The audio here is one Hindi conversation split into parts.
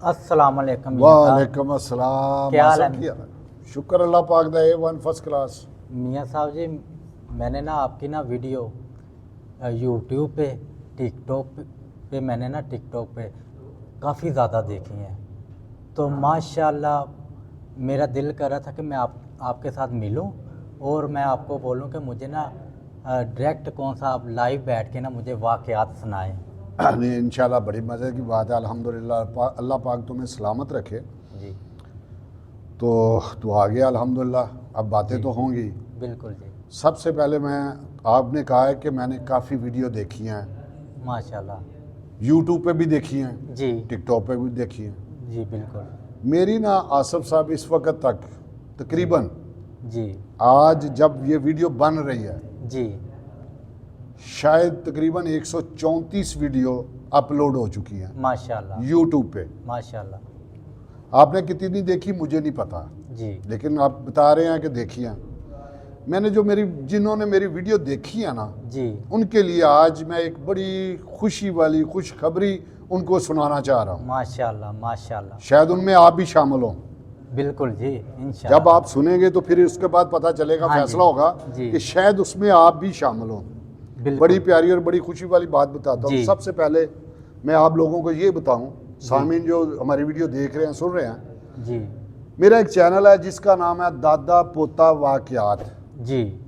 अस्सलाम वालेकुम। वालेकुम अस्सलाम। क्या हाल है? शुक्र अल्लाह पाक दा A1 फर्स्ट क्लास। मियाँ साहब जी, मैंने ना आपकी ना वीडियो यूट्यूब पे टिकटॉक पे काफ़ी ज़्यादा देखी हैं, तो माशाल्लाह मेरा दिल कर रहा था कि मैं आपके साथ मिलूं और मैं आपको बोलूं कि मुझे ना डायरेक्ट कौन सा आप लाइव बैठ के ना मुझे वाक़यात सुनाएं। नहीं, इंशाल्लाह बड़ी मज़े की बात है। अल्हम्दुलिल्लाह अल्लाह पाक तुम्हें सलामत रखे। जी तो तू आ गया अल्हम्दुलिल्लाह, अब बातें तो होंगी। बिल्कुल जी। सबसे पहले आपने कहा है कि मैंने काफ़ी वीडियो देखी हैं, माशाल्लाह। यूट्यूब पे भी देखी हैं, जी टिकटॉक पे भी देखी हैं। जी बिल्कुल। मेरी ना आसिफ साहब इस वक्त तक तकरीबन जी आज जब ये वीडियो बन रही है जी शायद तकरीबन 134 वीडियो अपलोड हो चुकी हैं माशाल्लाह यूट्यूब पे। माशाल्लाह। आपने कितनी देखी मुझे नहीं पता, जी लेकिन आप बता रहे हैं कि देखी हैं। मैंने जिन्होंने मेरी वीडियो देखी है ना, जी उनके लिए आज मैं एक बड़ी खुशी वाली खुशखबरी उनको सुनाना चाह रहा हूँ। माशाल्लाह माशाल्लाह। शायद उनमें आप भी शामिल हों। बिल्कुल जी, इंशाल्लाह। जब आप सुनेंगे तो फिर उसके बाद पता चलेगा, हाँ जी, फैसला होगा जी। कि शायद उसमें आप भी शामिल हों। बिल्कुल। बड़ी प्यारी और बड़ी खुशी वाली बात बताता हूँ। जी। सबसे पहले मैं आप लोगों को ये बताऊँ, सामीन जो हमारी वीडियो देख रहे हैं, सुन रहे हैं, जी मेरा एक चैनल है जिसका नाम है दादा पोता वाक़यात, जी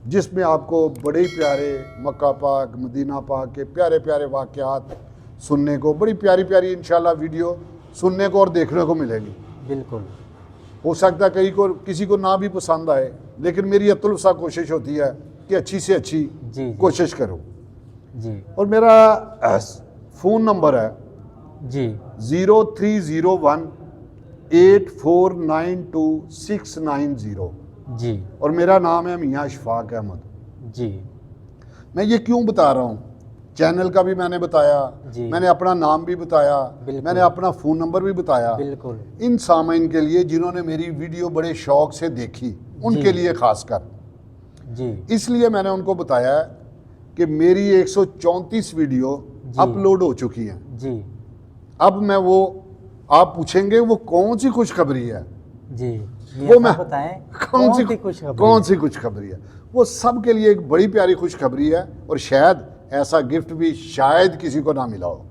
जिसमें आपको बड़े ही प्यारे मक्का पाक मदीना पाक के प्यारे प्यारे वाक़यात सुनने को, बड़ी प्यारी प्यारी इंशाल्लाह वीडियो सुनने को और देखने को मिलेगी। बिल्कुल। हो सकता है किसी को ना भी पसंद आए, लेकिन मेरी अतुलसा कोशिश होती है कि अच्छी से अच्छी जी कोशिश करो। जी और मेरा फ़ोन नंबर है जी 0301849269 जी और मेरा नाम है मियाँ अशफाक अहमद। जी मैं ये क्यों बता रहा हूँ, चैनल का भी मैंने बताया, जी। मैंने अपना नाम भी बताया, बिल्कुल। मैंने अपना फ़ोन नंबर भी बताया। बिल्कुल इन सामाइन के लिए जिन्होंने मेरी वीडियो बड़े शौक से देखी, उनके लिए खासकर जी इसलिए मैंने उनको बताया कि मेरी 134 वीडियो जी। अपलोड हो चुकी हैं। जी अब मैं आप पूछेंगे वो कौन सी खुशखबरी है, जी वो मैं बताएं कौन सी खुशखबरी खुशखबरी है। वो सब के लिए एक बड़ी प्यारी खुशखबरी है और शायद ऐसा गिफ्ट भी शायद किसी को ना मिला हो,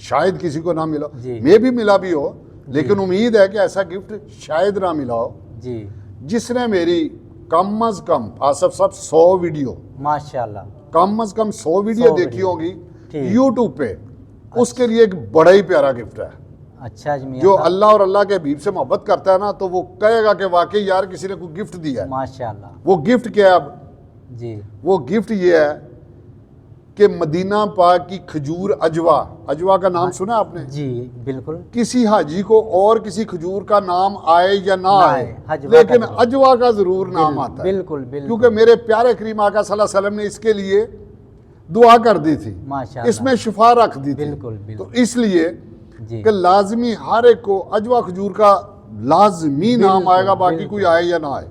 शायद किसी को ना मिला हो, जी। मैं भी मिला भी हो, लेकिन उम्मीद है कि ऐसा गिफ्ट शायद ना मिला हो। जी जिसने मेरी कम अज कम आसफ साहब 100 वीडियो, माशाल्लाह, कम अज कम 100 वीडियो 100 देखी वीडियो। होगी ठीक। यूट्यूब पे, उसके लिए एक बड़ा ही प्यारा गिफ्ट है। अच्छा जी मियां जो साहब, अल्लाह और अल्लाह के हबीब से मोहब्बत करता है ना, तो वो कहेगा कि वाकई यार किसी ने कोई गिफ्ट दिया है। माशाल्लाह। वो गिफ्ट क्या है? अब जी वो गिफ्ट ये है कि मदीना पाक की खजूर अजवा का नाम सुना आपने? जी बिल्कुल। किसी हाजी को और किसी खजूर का नाम आए या ना आए, हजवा लेकिन का अजवा का जरूर नाम आता है। बिल्कुल बिल्कुल। क्योंकि मेरे प्यारे करीम आका सल्लल्लाहु अलैहि वसल्लम ने इसके लिए दुआ कर दी थी, माशाल्लाह, इसमें शिफा रख दी थी। बिल्कुल बिल्कुल। तो इसलिए जी कि लाजमी हर एक को अजवा खजूर का लाजमी नाम बिल्कुल, आएगा, बाकी बिल्कुल। कोई आए या ना आए।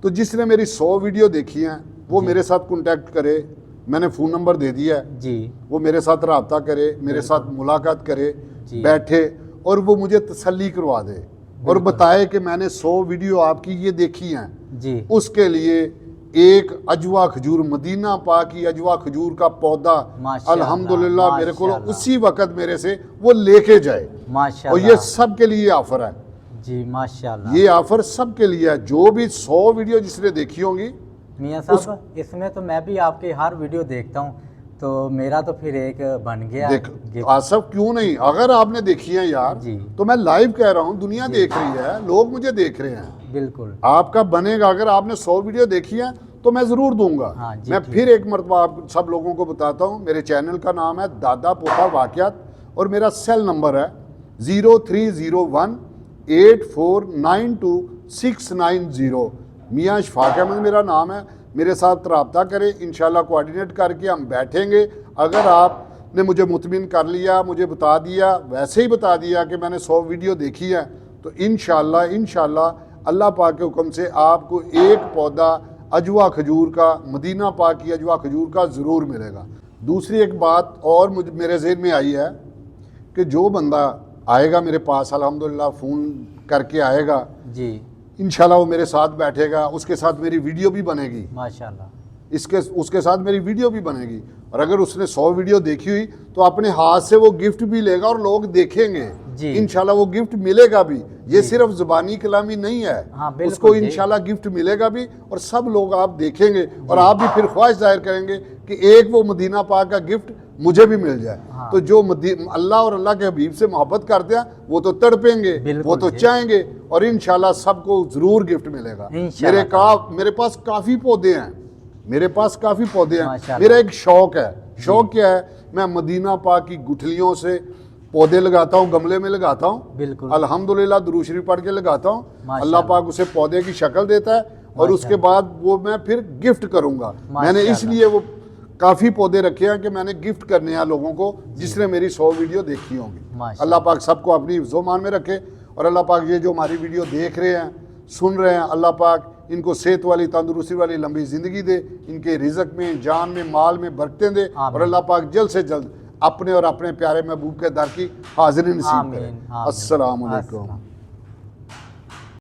तो जिसने मेरी 100 वीडियो देखी हैं वो मेरे साथ कांटेक्ट करे, मैंने फ़ोन नंबर दे दिया है, जी वो मेरे साथ रब्ता करे, मेरे साथ मुलाकात करे, जी। बैठे और वो मुझे तसल्ली करवा दे और बताए कि मैंने 100 वीडियो आपकी ये देखी हैं। जी उसके लिए एक अजवा खजूर, मदीना पाक की अजवा खजूर का पौधा माशाल्लाह, अल्हम्दुलिल्लाह मेरे को माशाल्लाह। उसी वक्त मेरे से वो लेके जाए। और माशाल्लाह। ये सब के लिए ऑफर है, जी माशाल्लाह। ये ऑफर सब के लिए है। जो भी 100 वीडियो जिसने देखी होंगी, मियां साहब, इसमें तो मैं भी आपकी हर वीडियो देखता हूँ, तो मेरा तो फिर एक बन गया देख गिफ्ट। आसफ क्यों नहीं, अगर आपने देखी है यार, जी। तो मैं लाइव कह रहा हूँ, दुनिया देख रही है, लोग मुझे देख रहे हैं। बिल्कुल। आपका बनेगा, अगर आपने 100 वीडियो देखी है तो मैं ज़रूर दूंगा। हाँ जी, मैं ठीक। फिर एक मरतबा आप सब लोगों को बताता हूँ, मेरे चैनल का नाम है दादा पोता वाक़यात और मेरा सेल नंबर है 030184929690। मियाँ अशफाक अहमद मेरा नाम है। मेरे साथ रब्ता करें, इंशाल्लाह कोऑर्डिनेट करके हम बैठेंगे। अगर आपने मुझे मुतमिन कर लिया, मुझे बता दिया, वैसे ही बता दिया कि मैंने 100 वीडियो देखी है, तो इंशाल्लाह अल्लाह पाक के हुक्म से आपको एक पौधा अजवा खजूर का, मदीना पाक की अजवा खजूर का ज़रूर मिलेगा। दूसरी एक बात और मेरे ज़हन में आई है कि जो बंदा आएगा मेरे पास, अल्हम्दुलिल्लाह फ़ोन करके आएगा, जी इंशाल्लाह वो मेरे साथ बैठेगा, उसके साथ मेरी वीडियो भी बनेगी, माशाल्लाह। उसके साथ मेरी वीडियो भी बनेगी। और अगर उसने 100 वीडियो देखी हुई तो अपने हाथ से वो गिफ्ट भी लेगा और लोग देखेंगे, जी। इंशाल्लाह वो गिफ्ट मिलेगा भी। ये सिर्फ ज़ुबानी कलामी नहीं है, हाँ, बिल्कुल उसको जी। इंशाल्लाह गिफ्ट मिलेगा भी और सब लोग आप देखेंगे और आप भी फिर ख्वाहिश जाहिर करेंगे कि एक वो मदीना पाक का गिफ्ट मुझे भी मिल जाए। हाँ। तो जो अल्लाह और अल्लाह के हबीब से मोहब्बत करते हैं वो तो तड़पेंगे, बिल्कुल वो तो जी। चाहेंगे और इंशाल्लाह सबको ज़रूर गिफ्ट मिलेगा। इंशाल्लाह। मेरे पास काफ़ी पौधे हैं, मेरे पास काफ़ी पौधे हैं। माशाल्लाह। मेरा एक शौक है, शौक क्या है, मैं मदीना पाक की गुठलियों से पौधे लगाता हूँ, गमले में लगाता हूँ, बिल्कुल। अल्हम्दुलिल्लाह दुरूद शरीफ पढ़ के लगाता हूँ। माशाल्लाह। अल्लाह पाक उसे पौधे की शक्ल देता है और उसके बाद वो मैं फिर गिफ्ट करूँगा। मैंने माशाल्लाह। इसलिए वो काफ़ी पौधे रखे हैं कि मैंने गिफ्ट करने हैं लोगों को जिसने मेरी 100 वीडियो देखी होंगी। माशाल्लाह। अल्लाह पाक सबको अपनी हिफ्ज़-ओ-मान में रखे और अल्लाह पाक ये जो हमारी वीडियो देख रहे हैं, सुन रहे हैं, अल्लाह पाक इनको सेहत वाली, तंदुरुस्ती वाली लंबी ज़िंदगी दे, इनके रिज़्क में, जान में, माल में बरकतें दे और अल्लाह पाक जल्द से जल्द अपने और अपने प्यारे महबूब के दर की हाज़िरी नसीब करे। आमीन, आमीन। अस्सलाम वालेकुम। अस्सलाम।